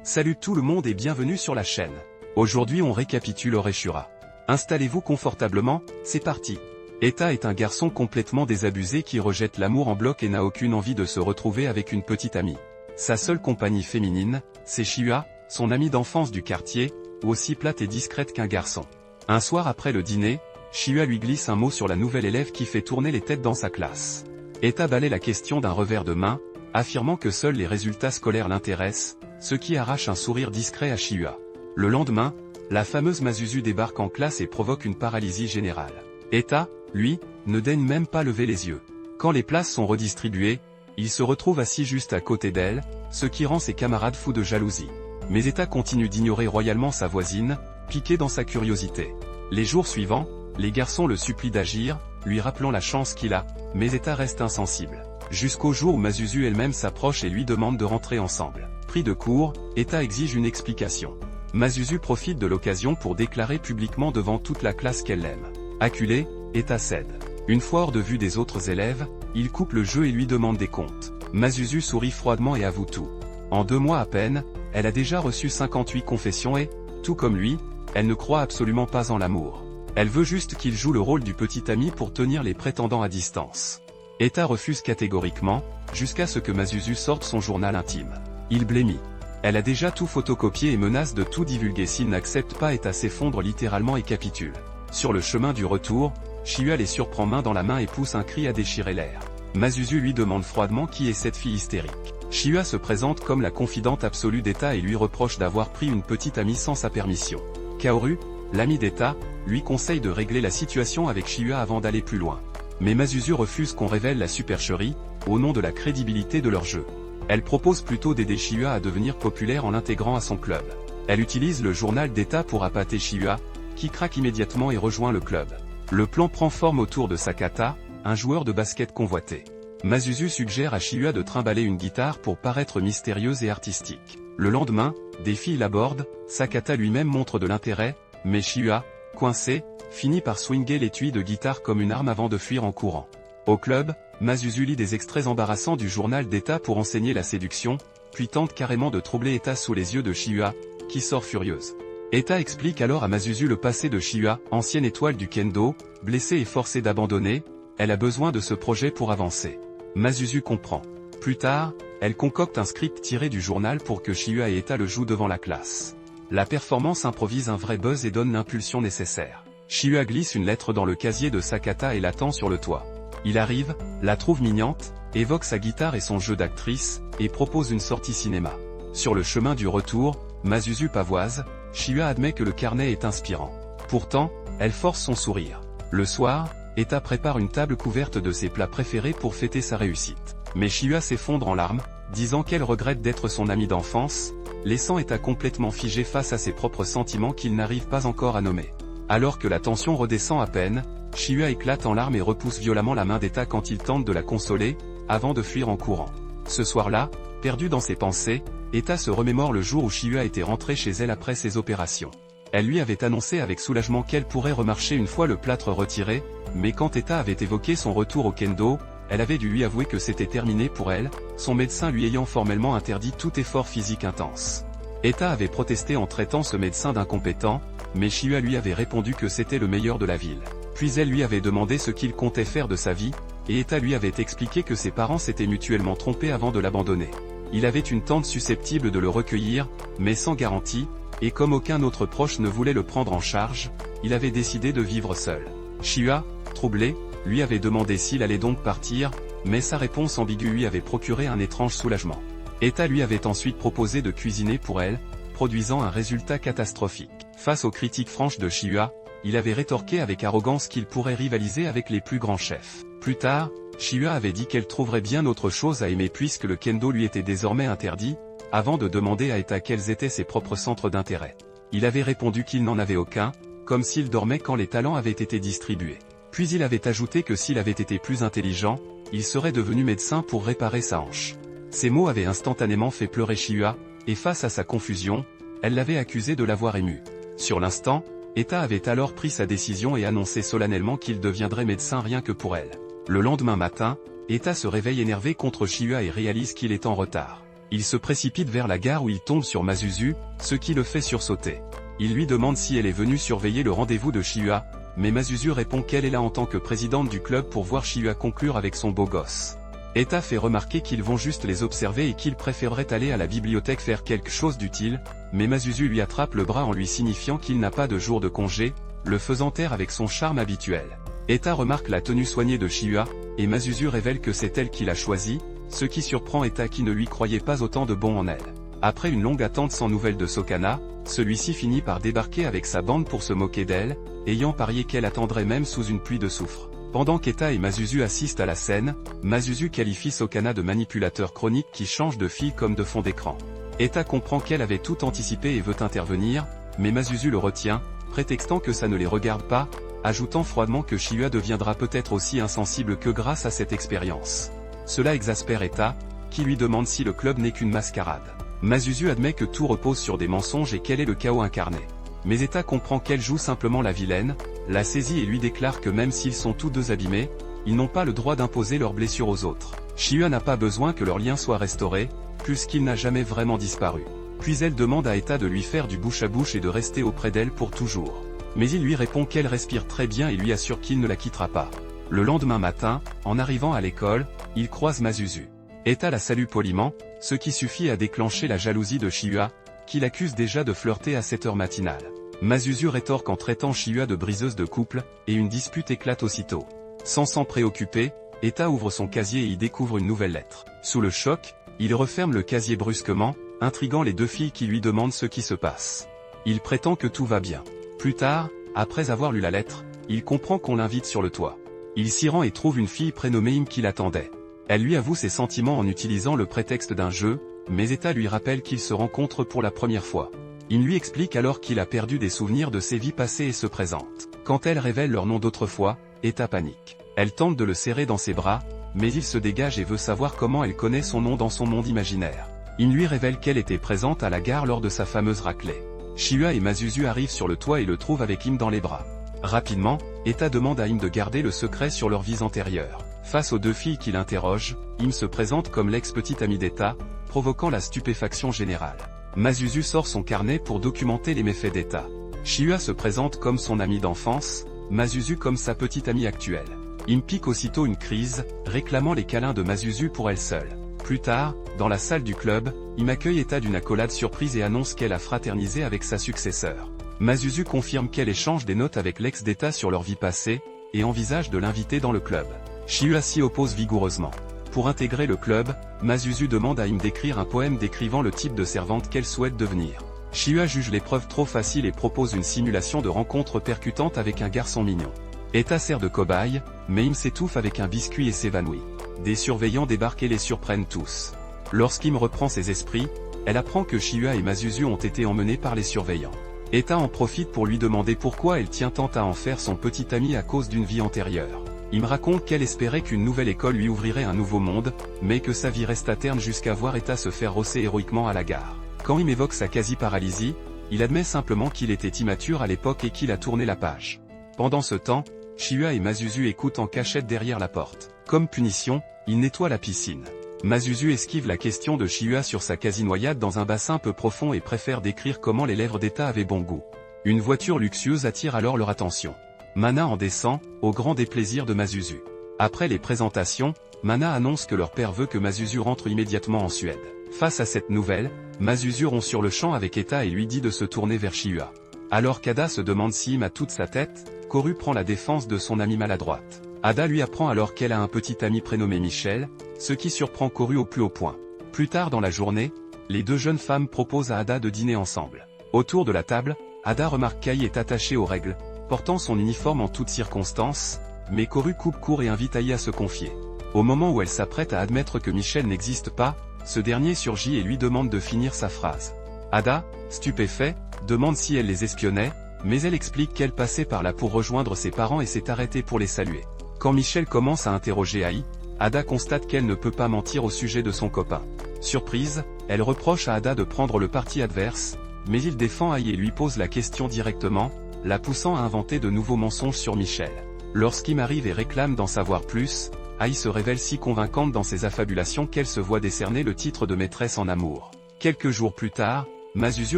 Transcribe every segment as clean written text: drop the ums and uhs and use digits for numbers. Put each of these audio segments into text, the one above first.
Salut tout le monde et bienvenue sur la chaîne. Aujourd'hui on récapitule Oreshura. Installez-vous confortablement, c'est parti. Etta est un garçon complètement désabusé qui rejette l'amour en bloc et n'a aucune envie de se retrouver avec une petite amie. Sa seule compagnie féminine, c'est Chihua, son amie d'enfance du quartier, aussi plate et discrète qu'un garçon. Un soir après le dîner, Chihua lui glisse un mot sur la nouvelle élève qui fait tourner les têtes dans sa classe. Etta balaie la question d'un revers de main, affirmant que seuls les résultats scolaires l'intéressent, ce qui arrache un sourire discret à Chihua. Le lendemain, la fameuse Masuzu débarque en classe et provoque une paralysie générale. Etta, lui, ne daigne même pas lever les yeux. Quand les places sont redistribuées, il se retrouve assis juste à côté d'elle, ce qui rend ses camarades fous de jalousie. Mais Etta continue d'ignorer royalement sa voisine, piquée dans sa curiosité. Les jours suivants, les garçons le supplient d'agir, lui rappelant la chance qu'il a, mais Etta reste insensible. Jusqu'au jour où Masuzu elle-même s'approche et lui demande de rentrer ensemble. Pris de court, Etta exige une explication. Masuzu profite de l'occasion pour déclarer publiquement devant toute la classe qu'elle l'aime. Acculée, Etta cède. Une fois hors de vue des autres élèves, il coupe le jeu et lui demande des comptes. Masuzu sourit froidement et avoue tout. En 2 mois à peine, elle a déjà reçu 58 confessions et, tout comme lui, elle ne croit absolument pas en l'amour. Elle veut juste qu'il joue le rôle du petit ami pour tenir les prétendants à distance. Etta refuse catégoriquement, jusqu'à ce que Masuzu sorte son journal intime. Il blêmit. Elle a déjà tout photocopié et menace de tout divulguer s'il n'accepte pas. Etta s'effondre littéralement et capitule. Sur le chemin du retour, Chihua les surprend main dans la main et pousse un cri à déchirer l'air. Masuzu lui demande froidement qui est cette fille hystérique. Chihua se présente comme la confidente absolue d'Etta et lui reproche d'avoir pris une petite amie sans sa permission. Kaoru, l'ami d'Etta, lui conseille de régler la situation avec Chihua avant d'aller plus loin. Mais Masuzu refuse qu'on révèle la supercherie, au nom de la crédibilité de leur jeu. Elle propose plutôt d'aider Chihua à devenir populaire en l'intégrant à son club. Elle utilise le journal d'Etta pour appâter Chihua, qui craque immédiatement et rejoint le club. Le plan prend forme autour de Sakata, un joueur de basket convoité. Masuzu suggère à Chihua de trimballer une guitare pour paraître mystérieuse et artistique. Le lendemain, des filles l'abordent, Sakata lui-même montre de l'intérêt, mais Chihua, coincé, finit par swinger l'étui de guitare comme une arme avant de fuir en courant. Au club, Masuzu lit des extraits embarrassants du journal d'Etta pour enseigner la séduction, puis tente carrément de troubler Etta sous les yeux de Chihua, qui sort furieuse. Etta explique alors à Masuzu le passé de Chihua, ancienne étoile du kendo, blessée et forcée d'abandonner, elle a besoin de ce projet pour avancer. Masuzu comprend. Plus tard, elle concocte un script tiré du journal pour que Chihua et Etta le jouent devant la classe. La performance improvise un vrai buzz et donne l'impulsion nécessaire. Chihua glisse une lettre dans le casier de Sakata et l'attend sur le toit. Il arrive, la trouve mignonne, évoque sa guitare et son jeu d'actrice, et propose une sortie cinéma. Sur le chemin du retour, Masuzu pavoise, Chihua admet que le carnet est inspirant. Pourtant, elle force son sourire. Le soir, Etta prépare une table couverte de ses plats préférés pour fêter sa réussite. Mais Chihua s'effondre en larmes, disant qu'elle regrette d'être son amie d'enfance, laissant Etta complètement figée face à ses propres sentiments qu'il n'arrive pas encore à nommer. Alors que la tension redescend à peine, Chihua éclate en larmes et repousse violemment la main d'Etta quand il tente de la consoler, avant de fuir en courant. Ce soir-là, perdue dans ses pensées, Etta se remémore le jour où Chihua était rentrée chez elle après ses opérations. Elle lui avait annoncé avec soulagement qu'elle pourrait remarcher une fois le plâtre retiré, mais quand Etta avait évoqué son retour au kendo, elle avait dû lui avouer que c'était terminé pour elle, son médecin lui ayant formellement interdit tout effort physique intense. Etta avait protesté en traitant ce médecin d'incompétent, mais Chihua lui avait répondu que c'était le meilleur de la ville. Puis elle lui avait demandé ce qu'il comptait faire de sa vie, et Etta lui avait expliqué que ses parents s'étaient mutuellement trompés avant de l'abandonner. Il avait une tante susceptible de le recueillir, mais sans garantie, et comme aucun autre proche ne voulait le prendre en charge, il avait décidé de vivre seul. Chihua, troublé, lui avait demandé s'il allait donc partir, mais sa réponse ambiguë lui avait procuré un étrange soulagement. Etta lui avait ensuite proposé de cuisiner pour elle, produisant un résultat catastrophique. Face aux critiques franches de Chihua, il avait rétorqué avec arrogance qu'il pourrait rivaliser avec les plus grands chefs. Plus tard, Chihua avait dit qu'elle trouverait bien autre chose à aimer puisque le kendo lui était désormais interdit, avant de demander à Etta quels étaient ses propres centres d'intérêt. Il avait répondu qu'il n'en avait aucun, comme s'il dormait quand les talents avaient été distribués. Puis il avait ajouté que s'il avait été plus intelligent, il serait devenu médecin pour réparer sa hanche. Ces mots avaient instantanément fait pleurer Chihua, et face à sa confusion, elle l'avait accusé de l'avoir ému. Sur l'instant, Etta avait alors pris sa décision et annoncé solennellement qu'il deviendrait médecin rien que pour elle. Le lendemain matin, Etta se réveille énervée contre Chihua et réalise qu'il est en retard. Il se précipite vers la gare où il tombe sur Masuzu, ce qui le fait sursauter. Il lui demande si elle est venue surveiller le rendez-vous de Shihua, mais Masuzu répond qu'elle est là en tant que présidente du club pour voir Shihua conclure avec son beau gosse. Etta fait remarquer qu'ils vont juste les observer et qu'ils préféreraient aller à la bibliothèque faire quelque chose d'utile, mais Masuzu lui attrape le bras en lui signifiant qu'il n'a pas de jour de congé, le faisant taire avec son charme habituel. Etta remarque la tenue soignée de Shihua, et Masuzu révèle que c'est elle qui l'a choisie, ce qui surprend Etta qui ne lui croyait pas autant de bon en elle. Après une longue attente sans nouvelles de Sokana, celui-ci finit par débarquer avec sa bande pour se moquer d'elle, ayant parié qu'elle attendrait même sous une pluie de soufre. Pendant qu'Etta et Masuzu assistent à la scène, Masuzu qualifie Sokana de manipulateur chronique qui change de fille comme de fond d'écran. Etta comprend qu'elle avait tout anticipé et veut intervenir, mais Masuzu le retient, prétextant que ça ne les regarde pas, ajoutant froidement que Shihua deviendra peut-être aussi insensible que grâce à cette expérience. Cela exaspère Etta, qui lui demande si le club n'est qu'une mascarade. Masuzu admet que tout repose sur des mensonges et qu'elle est le chaos incarné. Mais Etta comprend qu'elle joue simplement la vilaine, la saisit et lui déclare que même s'ils sont tous deux abîmés, ils n'ont pas le droit d'imposer leurs blessures aux autres. Shihua n'a pas besoin que leur lien soit restauré, puisqu'il n'a jamais vraiment disparu. Puis elle demande à Etta de lui faire du bouche à bouche et de rester auprès d'elle pour toujours. Mais il lui répond qu'elle respire très bien et lui assure qu'il ne la quittera pas. Le lendemain matin, en arrivant à l'école, il croise Masuzu. Etta la salue poliment, ce qui suffit à déclencher la jalousie de Shihua, qui l'accuse déjà de flirter à cette heure matinale. Masuzu rétorque en traitant Shihua de briseuse de couple, et une dispute éclate aussitôt. Sans s'en préoccuper, Etta ouvre son casier et y découvre une nouvelle lettre. Sous le choc, il referme le casier brusquement, intriguant les deux filles qui lui demandent ce qui se passe. Il prétend que tout va bien. Plus tard, après avoir lu la lettre, il comprend qu'on l'invite sur le toit. Il s'y rend et trouve une fille prénommée Im qui l'attendait. Elle lui avoue ses sentiments en utilisant le prétexte d'un jeu, mais Etta lui rappelle qu'ils se rencontrent pour la première fois. Il lui explique alors qu'il a perdu des souvenirs de ses vies passées et se présente. Quand elle révèle leur nom d'autrefois, Etta panique. Elle tente de le serrer dans ses bras, mais il se dégage et veut savoir comment elle connaît son nom dans son monde imaginaire. Il lui révèle qu'elle était présente à la gare lors de sa fameuse raclée. Shihua et Masuzu arrivent sur le toit et le trouvent avec Im dans les bras. Rapidement, Etta demande à Im de garder le secret sur leurs vies antérieures. Face aux deux filles qui l'interrogent, Im se présente comme l'ex-petite amie d'Etta, provoquant la stupéfaction générale. Masuzu sort son carnet pour documenter les méfaits d'Etta. Shihua se présente comme son amie d'enfance, Masuzu comme sa petite amie actuelle. Im pique aussitôt une crise, réclamant les câlins de Masuzu pour elle seule. Plus tard, dans la salle du club, Im accueille Etta d'une accolade surprise et annonce qu'elle a fraternisé avec sa successeur. Masuzu confirme qu'elle échange des notes avec l'ex d'Etta sur leur vie passée, et envisage de l'inviter dans le club. Shihua s'y oppose vigoureusement. Pour intégrer le club, Masuzu demande à Im d'écrire un poème décrivant le type de servante qu'elle souhaite devenir. Shihua juge l'épreuve trop facile et propose une simulation de rencontre percutante avec un garçon mignon. Etta sert de cobaye, mais Im s'étouffe avec un biscuit et s'évanouit. Des surveillants débarquent et les surprennent tous. Lorsqu'Im reprend ses esprits, elle apprend que Shihua et Masuzu ont été emmenés par les surveillants. Etta en profite pour lui demander pourquoi elle tient tant à en faire son petit ami à cause d'une vie antérieure. Im raconte qu'elle espérait qu'une nouvelle école lui ouvrirait un nouveau monde, mais que sa vie reste à terme jusqu'à voir Etta se faire rosser héroïquement à la gare. Quand Im évoque sa quasi-paralysie, il admet simplement qu'il était immature à l'époque et qu'il a tourné la page. Pendant ce temps, Shihua et Masuzu écoutent en cachette derrière la porte. Comme punition, ils nettoient la piscine. Masuzu esquive la question de Shihua sur sa quasi-noyade dans un bassin peu profond et préfère décrire comment les lèvres d'Etta avaient bon goût. Une voiture luxueuse attire alors leur attention. Mana en descend, au grand déplaisir de Masuzu. Après les présentations, Mana annonce que leur père veut que Masuzu rentre immédiatement en Suède. Face à cette nouvelle, Masuzu rompt sur le champ avec Etta et lui dit de se tourner vers Shihua. Alors qu'Ada se demande si Im a toute sa tête, Koru prend la défense de son amie maladroite. Ada lui apprend alors qu'elle a un petit ami prénommé Michel, ce qui surprend Koru au plus haut point. Plus tard dans la journée, les deux jeunes femmes proposent à Ada de dîner ensemble. Autour de la table, Ada remarque qu'Ai est attachée aux règles, portant son uniforme en toutes circonstances, mais Koru coupe court et invite Ai à se confier. Au moment où elle s'apprête à admettre que Michel n'existe pas, ce dernier surgit et lui demande de finir sa phrase. Ada, stupéfait, demande si elle les espionnait, mais elle explique qu'elle passait par là pour rejoindre ses parents et s'est arrêtée pour les saluer. Quand Michel commence à interroger Ai, Ada constate qu'elle ne peut pas mentir au sujet de son copain. Surprise, elle reproche à Ada de prendre le parti adverse, mais il défend Ai et lui pose la question directement, la poussant à inventer de nouveaux mensonges sur Michel. Lorsqu'Im arrive et réclame d'en savoir plus, Ai se révèle si convaincante dans ses affabulations qu'elle se voit décerner le titre de maîtresse en amour. Quelques jours plus tard, Masuzu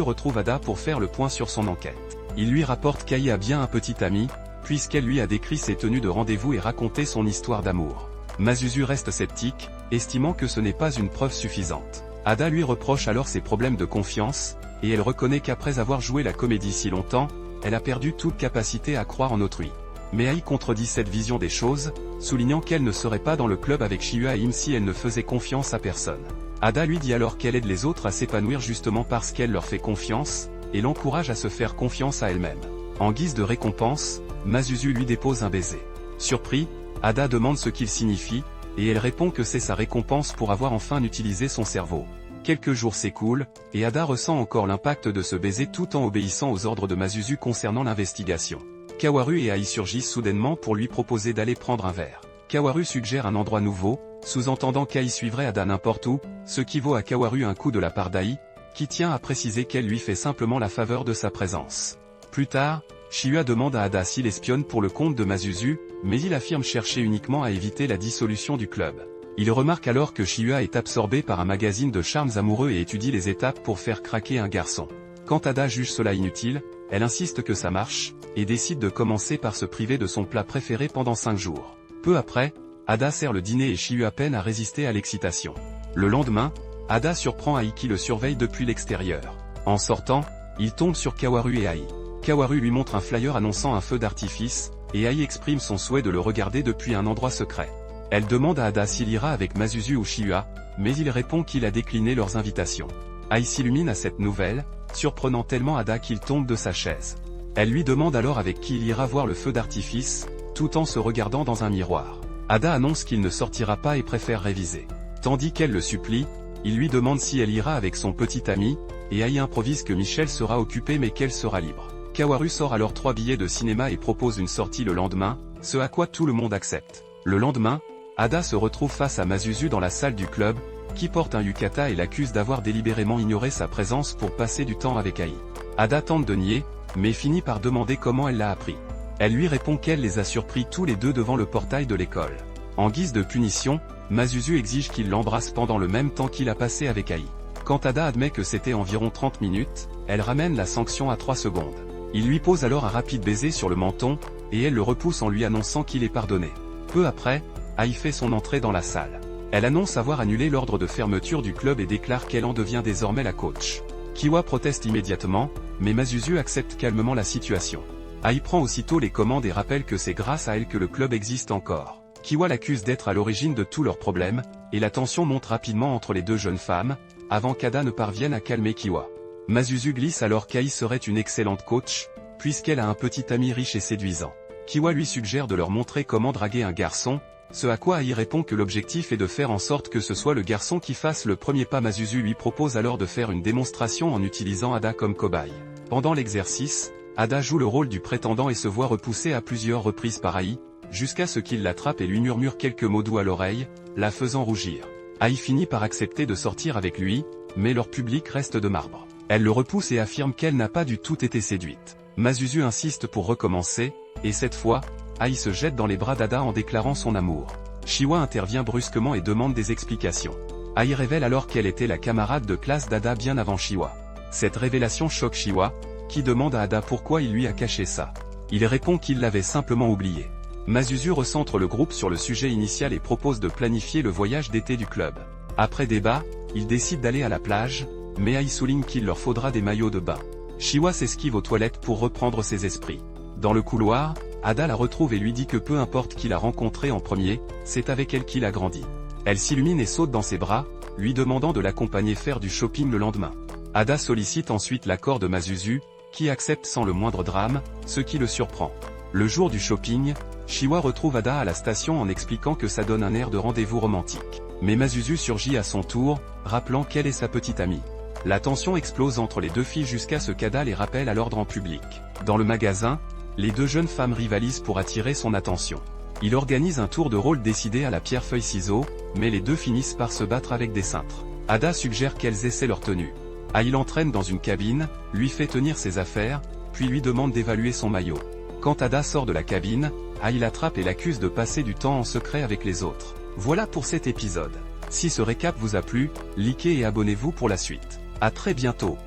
retrouve Ada pour faire le point sur son enquête. Il lui rapporte qu'Ai a bien un petit ami, puisqu'elle lui a décrit ses tenues de rendez-vous et raconté son histoire d'amour. Masuzu reste sceptique, estimant que ce n'est pas une preuve suffisante. Ada lui reproche alors ses problèmes de confiance, et elle reconnaît qu'après avoir joué la comédie si longtemps, elle a perdu toute capacité à croire en autrui. Mais Ai contredit cette vision des choses, soulignant qu'elle ne serait pas dans le club avec Shiua-im si elle ne faisait confiance à personne. Ada lui dit alors qu'elle aide les autres à s'épanouir justement parce qu'elle leur fait confiance, et l'encourage à se faire confiance à elle-même. En guise de récompense, Masuzu lui dépose un baiser. Surpris, Ada demande ce qu'il signifie, et elle répond que c'est sa récompense pour avoir enfin utilisé son cerveau. Quelques jours s'écoulent, et Ada ressent encore l'impact de ce baiser tout en obéissant aux ordres de Masuzu concernant l'investigation. Kawaru et Ai surgissent soudainement pour lui proposer d'aller prendre un verre. Kawaru suggère un endroit nouveau, sous-entendant qu'Ai suivrait Ada n'importe où, ce qui vaut à Kawaru un coup de la part d'Ai, qui tient à préciser qu'elle lui fait simplement la faveur de sa présence. Plus tard, Shiua demande à Ada s'il espionne pour le compte de Masuzu, mais il affirme chercher uniquement à éviter la dissolution du club. Il remarque alors que Shiua est absorbé par un magazine de charmes amoureux et étudie les étapes pour faire craquer un garçon. Quand Ada juge cela inutile, elle insiste que ça marche, et décide de commencer par se priver de son plat préféré pendant 5 jours. Peu après, Ada sert le dîner et Shiua peine à résister à l'excitation. Le lendemain, Ada surprend Ai qui le surveille depuis l'extérieur. En sortant, il tombe sur Kawaru et Ai. Kawaru lui montre un flyer annonçant un feu d'artifice, et Ai exprime son souhait de le regarder depuis un endroit secret. Elle demande à Ada s'il ira avec Masuzu ou Shiua, mais il répond qu'il a décliné leurs invitations. Ai s'illumine à cette nouvelle, surprenant tellement Ada qu'il tombe de sa chaise. Elle lui demande alors avec qui il ira voir le feu d'artifice, tout en se regardant dans un miroir. Ada annonce qu'il ne sortira pas et préfère réviser. Tandis qu'elle le supplie, il lui demande si elle ira avec son petit ami, et Ai improvise que Michel sera occupé mais qu'elle sera libre. Kawaru sort alors 3 billets de cinéma et propose une sortie le lendemain, ce à quoi tout le monde accepte. Le lendemain, Ada se retrouve face à Masuzu dans la salle du club, qui porte un yukata et l'accuse d'avoir délibérément ignoré sa présence pour passer du temps avec Ai. Ada tente de nier, mais finit par demander comment elle l'a appris. Elle lui répond qu'elle les a surpris tous les deux devant le portail de l'école. En guise de punition, Masuzu exige qu'il l'embrasse pendant le même temps qu'il a passé avec Ai. Quand Ada admet que c'était environ 30 minutes, elle ramène la sanction à 3 secondes. Il lui pose alors un rapide baiser sur le menton, et elle le repousse en lui annonçant qu'il est pardonné. Peu après, Ai fait son entrée dans la salle. Elle annonce avoir annulé l'ordre de fermeture du club et déclare qu'elle en devient désormais la coach. Kiwa proteste immédiatement, mais Masuzu accepte calmement la situation. Ai prend aussitôt les commandes et rappelle que c'est grâce à elle que le club existe encore. Kiwa l'accuse d'être à l'origine de tous leurs problèmes, et la tension monte rapidement entre les deux jeunes femmes, avant qu'Ada ne parvienne à calmer Kiwa. Masuzu glisse alors qu'Ai serait une excellente coach, puisqu'elle a un petit ami riche et séduisant. Kiwa lui suggère de leur montrer comment draguer un garçon, ce à quoi Ai répond que l'objectif est de faire en sorte que ce soit le garçon qui fasse le premier pas. Masuzu lui propose alors de faire une démonstration en utilisant Ada comme cobaye. Pendant l'exercice, Ada joue le rôle du prétendant et se voit repoussée à plusieurs reprises par Ai, jusqu'à ce qu'il l'attrape et lui murmure quelques mots doux à l'oreille, la faisant rougir. Ai finit par accepter de sortir avec lui, mais leur public reste de marbre. Elle le repousse et affirme qu'elle n'a pas du tout été séduite. Masuzu insiste pour recommencer, et cette fois, Ai se jette dans les bras d'Ada en déclarant son amour. Shiwa intervient brusquement et demande des explications. Ai révèle alors qu'elle était la camarade de classe d'Ada bien avant Shiwa. Cette révélation choque Shiwa, qui demande à Ada pourquoi il lui a caché ça. Il répond qu'il l'avait simplement oublié. Masuzu recentre le groupe sur le sujet initial et propose de planifier le voyage d'été du club. Après débat, ils décident d'aller à la plage, mais Ai souligne qu'il leur faudra des maillots de bain. Shiwa s'esquive aux toilettes pour reprendre ses esprits. Dans le couloir, Ada la retrouve et lui dit que peu importe qui l'a rencontrée en premier, c'est avec elle qu'il a grandi. Elle s'illumine et saute dans ses bras, lui demandant de l'accompagner faire du shopping le lendemain. Ada sollicite ensuite l'accord de Masuzu, qui accepte sans le moindre drame, ce qui le surprend. Le jour du shopping, Shiwa retrouve Ada à la station en expliquant que ça donne un air de rendez-vous romantique. Mais Masuzu surgit à son tour, rappelant qu'elle est sa petite amie. La tension explose entre les deux filles jusqu'à ce qu'Ada les rappelle à l'ordre en public. Dans le magasin, les deux jeunes femmes rivalisent pour attirer son attention. Il organise un tour de rôle décidé à la pierre-feuille-ciseaux, mais les deux finissent par se battre avec des cintres. Ada suggère qu'elles essaient leur tenue. Ai l'entraîne dans une cabine, lui fait tenir ses affaires, puis lui demande d'évaluer son maillot. Quand Ada sort de la cabine, Ai l'attrape et l'accuse de passer du temps en secret avec les autres. Voilà pour cet épisode. Si ce récap vous a plu, likez et abonnez-vous pour la suite. À très bientôt.